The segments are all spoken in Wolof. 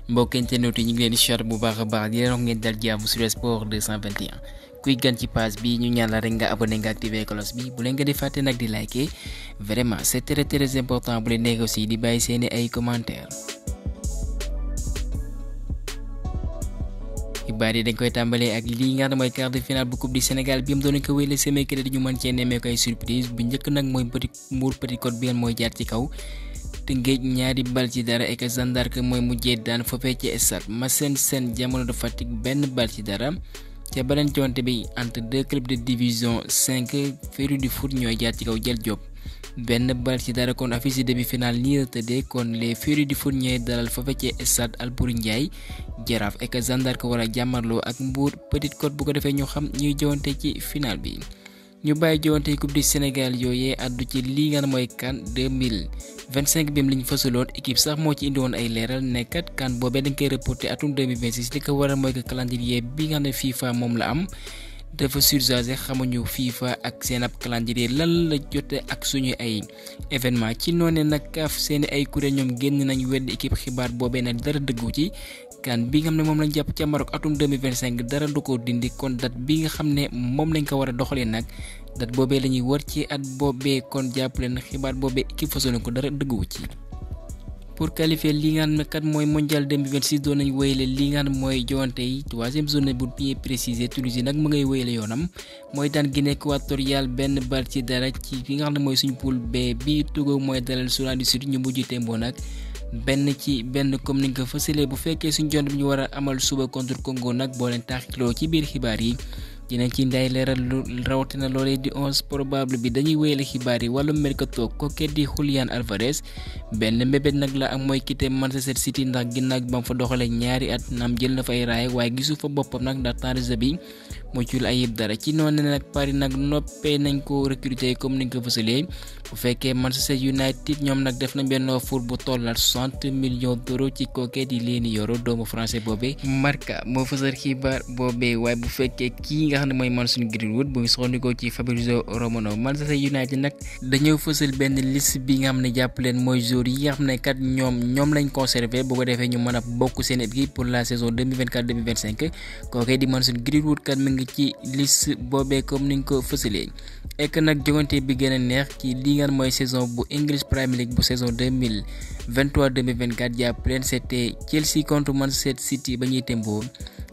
mbokk internet yi ñu ngi leen di char bu baax a baax di leen wax ngeen dal jàmm sur sport 221 kuy gan ci page bi ñu ñaan la rek nga abonné nga activé cloche bi bu leen nga di fàtte nag di liker vraiment c'est très important bu leen nekk aussi di bàyyi seeni ay commentaires. xibaar yi dañ koy tàmbalee ak lii nga xam mooy quart de finale bu coupe du Sénégal bi mu doon ko wéyale ce mercredi ñu mën cee nemmeeku ay surprise bu njëkk nag mooy Mbour Petite Côte bi mooy jaar ci kaw. Tëngéej ñaari bal ci dara ek Jeanne d'Arc mooy mujjee daan foofee ci stade Massène Sène Jamono de Fatick benn bal ci dara ca beneen jonte bi entre deux clubs de division 5 Ferry du Foot ñooy jaar ci kaw Jël Diop benn bal ci dara kon affiche demi-finale nii la tëddee kon les Ferry du Foot ñooy dalal foofee ci stade Albouri Ndiaye Jaraaf ek Jeanne d'Arc wala jàmmarloo ak Mbour Petite Côte bu ko defee ñu xam ñuy jowante ci final bi. ñu bàyyi jowante coupe du Sénégal yooyee addu ci lii nga mooy CAN 2025 bi liñ fësaloon équipe sax moo ci indi woon ay leeral nekkat CAN boobee dañ koy reporté atum 2026 li ko waral mooy que calendrier bi nga xam ne FIFA moom la am dafa surchargé xamuñu FIFA ak seen ab calendrier lan la jote ak suñu ay événement ci noone nag kaaf seeni ay kuréel ñoom génn nañ weddi équipe xibaar boobee nag dara dëggu ci CAN bi nga xam ne moom lañ jàpp ca Maroc atum 2025 dara du ko dindi kon date bi nga xam ne moom lañ ko war a doxalee nag date boobee la ñuy war ci at boobee kon jàpp leen xibaar boobee équipe façon ko dara dëgguwu ci. pour qualifier li nga xam ne kat mooy mondial 2026 doon nañ wéyale li nga xam ne mooy joŋante yi troisième journée bu bien précisé Tunisie nag mu ngay wéyale yoonam mooy daan Guinée équatoriale benn bal ci dara ci li nga xam ne mooy suñu poule B bi Togo mooy dalal Soudan du Sud ñu mujj tembo nag. benn ci benn comme ni nga ko fësalee bu fekkee suñu jont bi ñu war a amal suba contre Congo nag boo leen taaxiloo ci biir xibaar yi dinañ ci nday leeral lu rawatina loolee di 11 probable bi dañuy wéyale xibaar yi wàllu mercato kooku di Julián Álvarez benn mbébét nag la am mooy quitté Manchester City ndax ginnaaw ba mu fa doxalee ñaari at naam jël na fa ay raay waaye gisu fa boppam nag ndax temps de jeu bi muccul ayib dara ci noonu nag Paris nag noppee nañ ko recruter comme ni nga ko fësalee bu fekkee Manchester United ñoom nag def nañ benn offre bu tollal 60 millions d'euros ci kooku di Leny Yoro doomu français boobee Marca moo fësal xibaar boobee waaye bu fekkee kii nga xam ne mooy Mason Greenwood bu ngi soxandikoo ci Fabrizio Romano Manchester United nag dañoo fësal benn liste bi nga xam ne jàpp leen mooy joueurs yi nga xam ne kat ñoom lañ conservé bu ko defee ñu mën a bokk seen équipe pour la saison 2024-2025 kooku di Mason Greenwood kat mi ngi ci liste boobee comme ni nga ko fësalee ek nag jogante bi gën a neex ci li nga mooy saison bu English Premier League bu saison 2023-2024 jàpp leen c'était Chelsea contre Manchester City ba ñuy temboo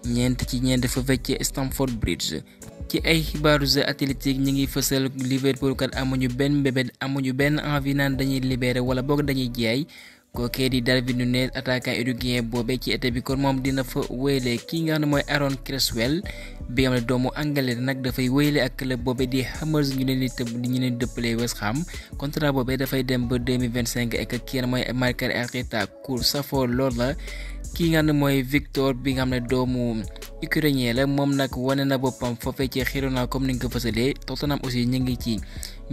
ñeent fa fecc Stamford Bridge. ci ay xibaaru jeux athlétique ñi ngi fësal Liverpool kat amuñu benn mbébét amuñu benn envie naan dañuy libéré wala boog dañuy jaay kookee di Darwin Núñez attaquant uruguayen boobee ci été bi kon moom dina fa wéyle kii nga xam ne mooy Aaron Cresswell bi nga xam ne doomu Angleterre nag dafay wéyle ak club boobee di Hammers ñu leen dëppalee West Ham contrat boobee dafay dem ba 2025 ak kii nga xam ne mooy Mikel Arteta ku safoo lool la kii nga xam ne mooy Victor bi nga xam ne doomu ukrainien la moom nag wane na boppam foofee ci Girona comme ni nga ko fësalee Tottenham aussi ñu ngi ci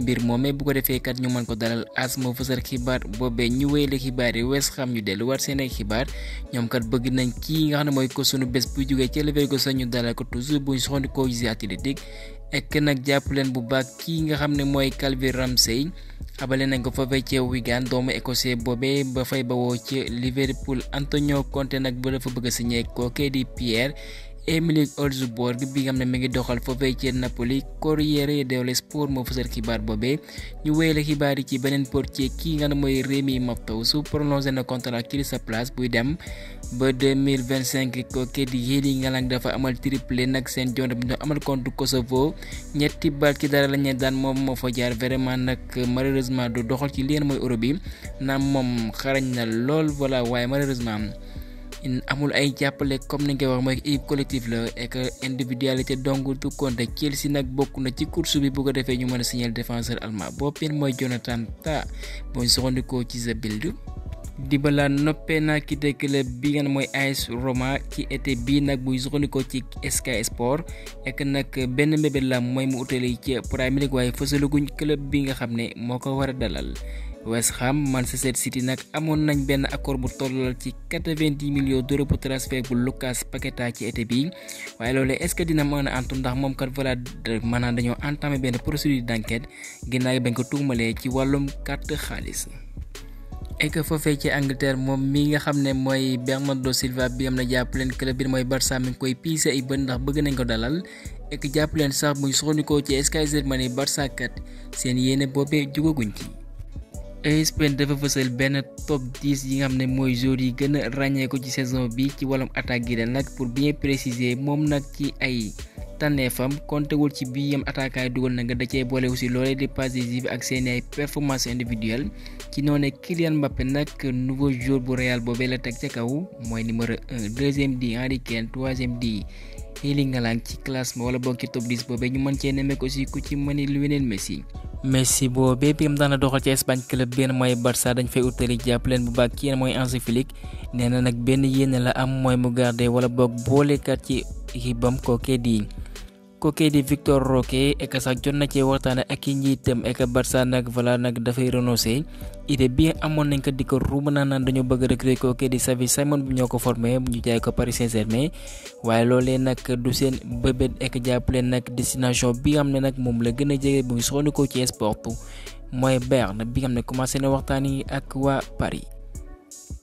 mbir moomee bu ko defee kat ñu mën ko dalal AS moo fësal xibaar boobee ñu wéyale xibaar yi West Ham ñu delluwaat seen ay xibaar ñoom kat bëgg nañ kii nga xam ne mooy ko sunu bés bu jógee ci Leverkusen ñu dalal ko toujours bu ñu soxandikoo ci athlétique ek nag jàpp leen bu baax kii nga xam ne mooy Calvin Ramsey xabale nañ ko foofee ci Wigan doomu écossais boobee ba fay bawoo ci Liverpool Antonio Conte nag ba dafa bëgg a signé kookee di Pierre-Emerick Aubameyang bi nga xam ne mi ngi doxal foofee ci Napoli Corriere dello Sport moo fësal xibaar boobee ñu wéyale xibaar yi ci beneen portier kii nga xam ne mooy Rémi Matouz su prolongé na contrat ci sa place buy dem ba 2025 kookee di Erling Haaland dafa amal triplé nag seen jonte bi ñu amal contre Kosovo ñetti bal ci dara lañu daan moom moo fa jaar vraiment nag malheureusement du doxal ci leen mooy Euro bi naam moom xarañ na lool voilà waaye malheureusement amul ay jàppale comme ni nga koy wax mooy équipe collective la et que individualité donc du compte Chelsea nag bokk na ci course bi bu ko defee ñu mën a signaler défenseur allemand boobu mooy Jonathan Tah boo soxandikoo ci sa bild. Dybala noppee naa quitté club bi nga mooy AS Roma ci été bii nag buy soxandikoo ci Sky Sport ek nag benn mbébét la mooy mu utali ci Premier League waaye fësalaguñ club bi nga xam ne moo ko war a dalal. West Ham Manchester City nag amoon nañ benn accord bu tollal ci 90 millions d'euros pour transfert bu Lucas Paqueta ci été bi waaye loolu est-ce que dina mën a antu ndax moom kat voilà maanaam dañoo entamé benn procédure d'enquête ginnaaw bañ ko tuumalee ci wàllum carte xaalis. et que foofee ci Angleterre moom mi nga xam ne mooy Bernardo Silva bi am na jàpp leen club bi mooy Barça mi ngi koy piise ay bën ndax bëgg nañ ko dalal et que jàpp leen sax muy soxandikoo ci Sky Germany Barça kat seen yéene boobee jugaguñ ci. ESPN dafa fësal benn top 10 yi nga xam ne mooy joueurs yi gën a ràññee ko ci saison bi ci wàllum attaque gi nag pour bien préciser moom nag ci ay tànneefam kontewul ci bii yam attaquant yi dugal na nga da cee boole aussi loolee di passes décisives ak seeni ay performance individuelle ci noonu Kylian Mbappé nag nouveau joueur bu Real boobee la teg ca kaw mooy numéro 1 deuxième di Harry Kane troisième di Erling Haaland ci classement wala boog ci top 10 boobee ñu mën cee nemmeeku aussi ku ci mëni Lionel Messi boobee bi am daan doxal ci Espagne club benn mooy Barça dañ fay utali jàpp leen bu baax kii mooy Hansi Flick nee na nag benn yéene la am mooy mu garder wala boog boolekat ci équipe-am kookee di Victor Roque ek sax jot na cee waxtaan ak ki njiitam ek Barça nag voilà nag dafay renoncer idée bi amoon nañ ko di ko ruuma naan dañoo bëgg recruter kookee di Xavi Simons bi ñoo ko formé ñu jaay ko Paris Saint-Germain waaye loolee nag du seen bébét ek jàppale nag destination bi nga xam ne nag moom la gën a jege bu ñu soxandikoo ci sport mooy Berne bi nga xam ne commencé na waxtaan yi ak waa Paris.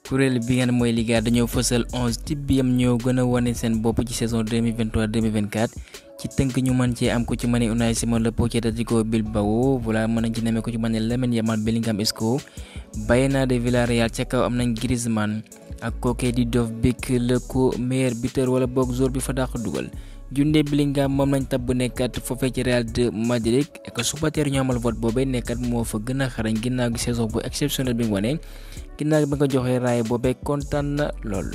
kuréel bi nga mooy Liga dañoo fësal 11 type bi am ñoo gën a wane seen bopp ci saison 2023-2024 ci tënk ñu mën cee am ko ci mën a Unai Simon le coach Atletico Bilbao voilà mën nañ ci nemee ko ci mën a Lamine Yamal Bellingham Isco Bayern de Villarreal ca kaw am nañ Griezmann ak kookee di Dovbyk le ko meilleur buteur wala boog joueur bi fa dàq dugal Jude Bellingham moom lañ tabb nekkat foofee ci Real de Madrid ak supporter ñu amal vote boobee nekkat moo fa gën a xarañ ginnaaw gi saison bu exceptionnel bi nga wane ginnaaw bi nga joxee raay boobee kontaan na lool.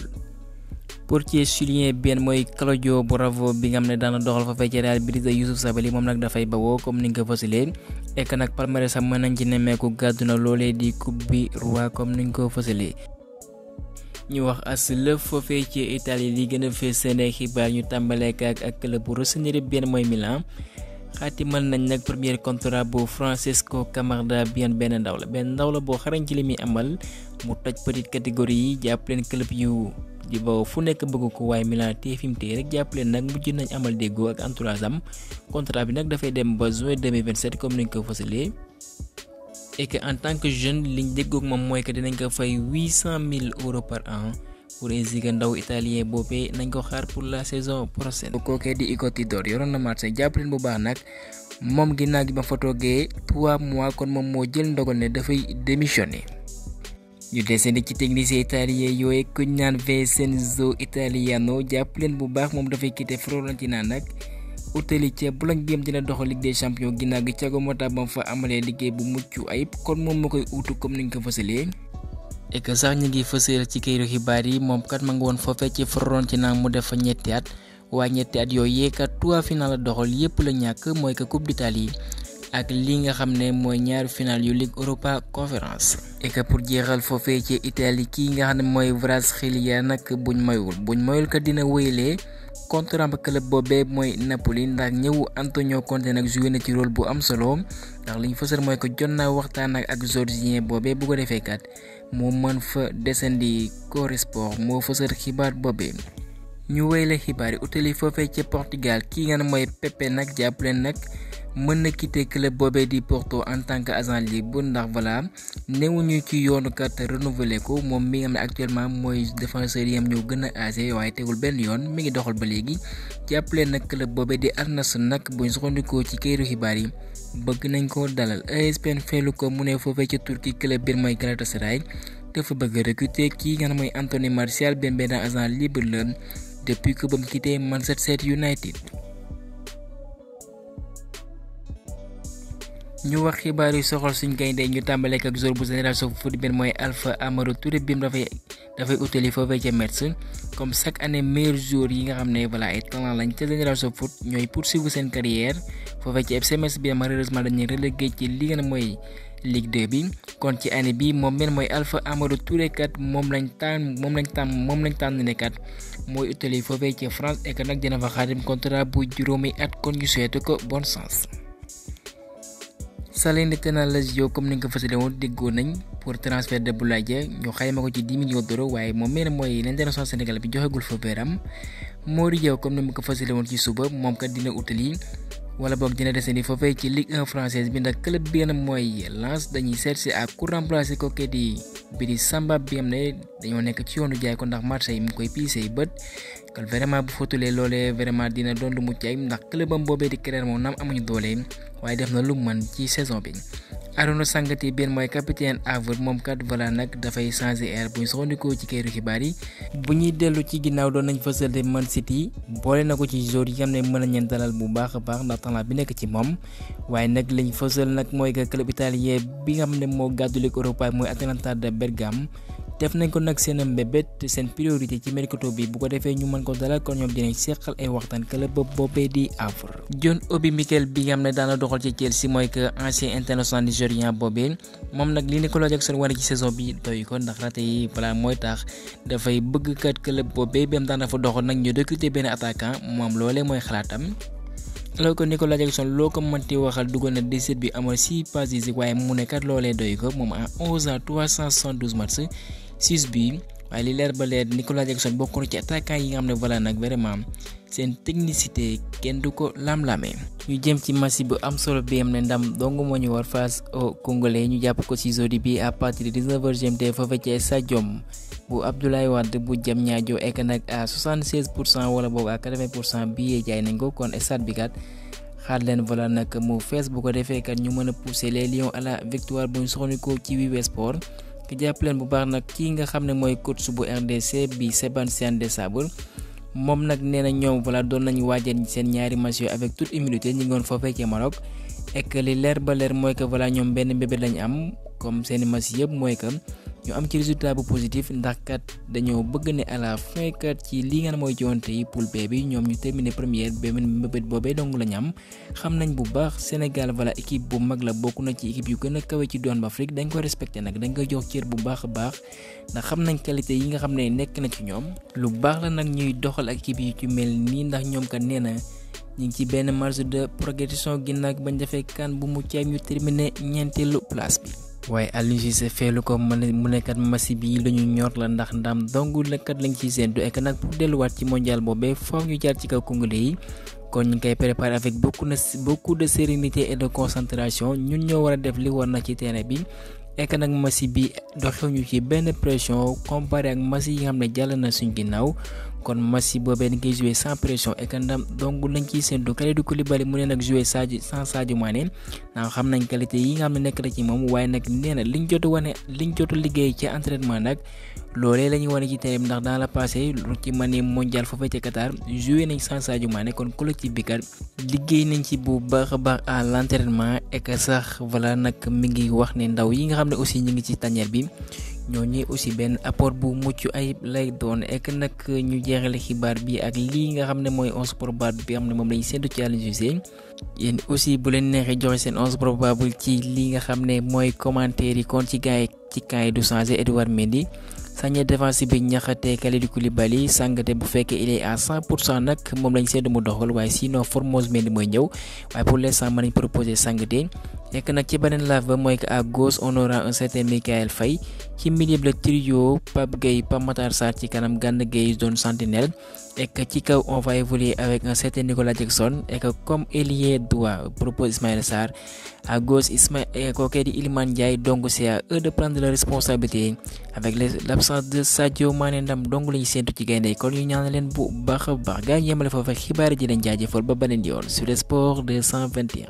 portier Julien Bien mooy Claudio Bravo bi nga xam ne daana doxal foofee ci Real Betis Youssouf Sabaly moom nag dafay bawoo comme ni nga ko fësalee ek nag palmarès sax mën nañ ci nemmeeku gàddu na loolee di coupe bi roi comme ni nga ko fësalee. ñu wax as lëf foofee ci Italie li gën a fees seen xibaar ñu tàmbalee ak club bu Rossoneri bien mooy Milan xaatimal nañ nag premier contrat bu Francesco Camarda bien benn ndaw la boo xarañ ci li muy amal mu toj petite catégorie yi jàpp leen club yu di bawoo fu nekk bëgg ko waaye Milan tey fi mu tey rek jàpp leen nag mujj nañ amal déggoo ak entourage am contrat bi nag dafay dem ba juin 2027 comme ni ñu ko fësalee. et que en tant que jeune liñ déggoog moom mooy que dinañ ko fay 800 000 euros par an pour Insigne ndaw italien boobee nañ ko xaar pour la saison prochaine. kookee di Igor Tudor yoroon na Marseille jàpp leen bu baax nag moom ginnaaw gi ba fa toogee 3 mois kon moom moo jël ndogal ne dafay démissionner. ñu desandi ci technicien italien yooyu ku ñu naan Vincenzo Italiano jàpp leen bu baax moom dafay quitter Fiorentina nag. utali ca Bologne bi am dina doxal Ligue des Champions ginnaaw gi Thiago Motta ba mu fa amalee liggéey bu mucc ayib kon moom moo koy uutu comme ni ñu ko fësalee. et que sax ñu ngi fësal ci këyitu xibaar yi moom kat ma nga woon foofee ci Fiorentina mu def fa ñetti at waaye ñetti at yooyu kat 3 final la doxal yépp la ñàkk mooy que Coupe d'Italie ak li nga xam ne mooy ñaari final yu Ligue Europa Conférence. et que pour jeexal foofee ci Italie kii nga xam ne mooy Kvaratskhelia nag buñ mayul kat dina wéyalee. contrat ba club boobee mooy Napoli ndax ñëwu Antonio Conte nag joué na ci rôle bu am solo ndax li ñu fësal mooy ko jot naa waxtaan ak Georgien boobee bu ko defee kat moo mën fa desandi Core Sport moo fësal xibaar boobee. ñu wéyle xibaar yi utali foofee ca Portugal kii nga ne mooy Pepe nag jàpp leen nag mën na quitter club boobee di Porto en tant que agent libre ndax voilà newuñu ci yoonu kat renouveler ko moom mi nga xam ne actuellement mooy défenseur yi am ñoo gën a âgé waaye tegul benn yoon mi ngi doxal ba léegi jàppale nag club boobee di Al Nassr nag buñ soxandikoo ci këyitu xibaar yi bëgg nañ ko dalal ESPN feelu ko mu ne foofee ca Turquie club bi mooy Galatasaray dafa bëgg recruter kii nga xam mooy Anthony Martial benn agent libre la depuis que ba mu quitté Manchester United. ñu wax xibaar yu soxal suñ gaynde ñu tàmbale ak joueur bu Génération Foot benn mooy Alpha Amadou Touré bi dafay utali foofee ca Metz comme chaque année meilleur joueur yi nga xam ne voilà ay talent lañ ca Génération Foot ñooy poursuivre seen carrière foofee ca FC Metz bi malheureusement dañuy relégué ci li nga mooy Ligue 2 bi kon ci année bi moom benn mooy Alpha Amadou Touré kat moom lañ tànn ne kat mooy utali foofee ca France et que nag dina fa xaatim contrat bu juróomi at kon ñu souhaité ko bonne chance. Salernitana Lazio comme ni nga ko fësale woon déggoo nañ pour transfert de Boulaye Dia ñu xayma ko ci 10 millions d'euros waaye moom mel mooy l'international sénégalais bi joxegul fa beeram Mody Diaw comme ni mu ko fësale woon ci suba moom kat dina utali wala boog dina desandi foofee ci Ligue 1 française bi ndax club bi mooy Lens dañuy chercher à ku remplacer ko di bi di Samba bi am ne dañoo nekk ci yoonu jaay ko ndax Marseille mi ngi koy piisee bët kon vraiment bu fotulee loolee vraiment dina doon lu mucc ayib ndax clubam boobee di Clermont naam amuñu doole waaye def na lu mën ci saison bi. Arouna Sangati benn mooy capitaine Havre moom kat voilà nag dafay changer air bu ñu soxandikoo ci këru xibaar yi bu ñuy dellu ci ginnaaw doon nañ fësal de Man City boole na ko ci joueur yi nga xam ne mën nañ leen dalal bu baax a baax ndax talent bi nekk ci moom waaye nag lañ fësal nag mooy que club italien bi nga xam ne moo gàddu Ligue Europa mooy Atalanta de Bergame def nañ ko nag seen mbébét seen priorité ci mercato bi bu ko defee ñu mën ko dalal kon ñoom dinañ seqal ay waxtaan club boobee di Havre. John Obi Mikel bi nga xam ne daana doxal ci Chelsea mooy que ancien international nigérien boobee moom nag li Nicolas Jackson wane ci saison bi doy ko ndax raté yi voilà mooy tax dafay bëgg kat club boobee ba mu daan dafa doxal nag ñu recruter benn attaquant moom loolee mooy xalaatam. alors que Nicolas Jackson loo ko mënti waxal dugal na 17 bi amal 6 passes waaye mu ne kat loolee doy ko moom en 11 ans 372 matchs 6 bi waaye li leer ba leer Nicolas Jackson bokk na ci attaquant yi nga xam ne voilà nag vraiment seen technicité kenn du ko lam-lamee. ñu jëm ci match bu am solo bi am ne ndam dong moo ñu war face au Congolais ñu jàpp ko ci jeudi bi à partir de 19h GMT foofu ci stade bu Abdoulaye Wade bu Diamniadio ek nag à 76% wala boog à 80% billet jaay nañ ko kon stade bi kat xaar leen voilà nag mu fees bu ko defee kat ñu mën a pousser les Lions à la victoire bu ñu soxnikoo ci Wiwe Sport ki jàpp leen bu baax nag kii nga xam ne mooy coach bu RDC bi Sébastien Desabre moom nag nee na ñoom voilà doon nañu waajal seen ñaari match yooyu avec toute humilité ñu ngi woon foofee ci Maroc ek li leer ba leer mooy que voilà ñoom benn mbébét lañu am comme seeni match yëpp mooy que ñu am ci résultat bu positif ndax kat dañoo bëgg ne à la fin kat ci li nga mooy joonte yi poule B bi ñoom ñu terminer première benn mbébét boobee dong la ñu am xam nañ bu baax Sénégal voilà équipe bu mag la bokk na ci équipe yu gën a kawe ci doon Afrique dañ ko respecté nag dañ koy jox cër bu baax a baax ndax xam nañ qualité yi nga xam ne nekk na ci ñoom lu baax la nag ñuy doxal ak équipe yi ci mel nii ndax ñoom kat nee na ñu ngi ci benn marge de progression ginnaaw bañ defee kan bu mu caay ñu terminer ñeenteelu place bi. waaye Aliou Cissé feelu ko mu nekkat match bi lu ñu ñor la ndax ndam dong la kat lañ ci séntu ek nag pour delluwaat ci mondial boobee faaw ñu jaar ci kaw Congolais yi kon ñu ngi koy préparer avec beaucoup de sérénité et de concentration ñun ñoo war a def li war na ci terrain bi ek nag match bi doxewuñu ci benn pression comparé ak match yi nga xam ne jàll na suñ ginnaaw kon match boobee dañ koy jouer sans pression ek ndam donc lañ ciy séntu Kalidou Koulibaly mu ne nag jouer sans Sadio Mané ndax xam nañ qualité yi nga xam ne nekk na ci moom waaye nag nee na liñ jotu liggéey ci entraînement nag loolee la ñuy wane ci terrain ndax dans le passé lu ci mane mondial foofee ca Qatar joué nañ sans Sadio Mané kon collectif bi kat liggéey nañ ci bu baax a baax à l'entraînement ek sax voilà nag mi ngi wax ne ndaw yi nga xam ne aussi ñu ngi ci tanière bi ñooñu aussi benn apport bu mucc ayib lay doon ek nag ñu jeexale xibaar bi ak lii nga xam ne mooy 11 probable bi nga xam ne moom lañu séntu ci Aliou Cissé yéen aussi bu leen neexee joxe seen 11 probable ci li nga xam ne mooy commentaire yi kon ci gaay ci camp yi du changer Edouard Mendy Sagna défense bi Niakhaté Kalidou Koulibaly Sangaté bu fekkee il est à 100% nag moom lañ séntu mu doxal waaye sinon Formose Mendy mooy ñëw waaye pour l'instant mën nañ proposer Sangaté nekk nag ci beneen live ba mooy que à gauche on aura un certain Mikayil Faye ci milieu bi le trio Pape Gueye Pape Matar Sarr ci kanam Gana Gueye doon sentinelle et que ci kaw on va évoluer avec un certain Nicolas Jackson et que comme ailier droit propose Ismaïla Sarr à gauche Ismaïla kooku di Iliman Ndiaye donc c'est à eux de prendre la responsabilité avec l'absence de Sadio Mané ndam dong lañu séntu ci gaynde kon ñu ñaan leen bu baax a baax gaa yi yemale foofu xibaar ji leen jaajëfal ba beneen yoon sur le sport 221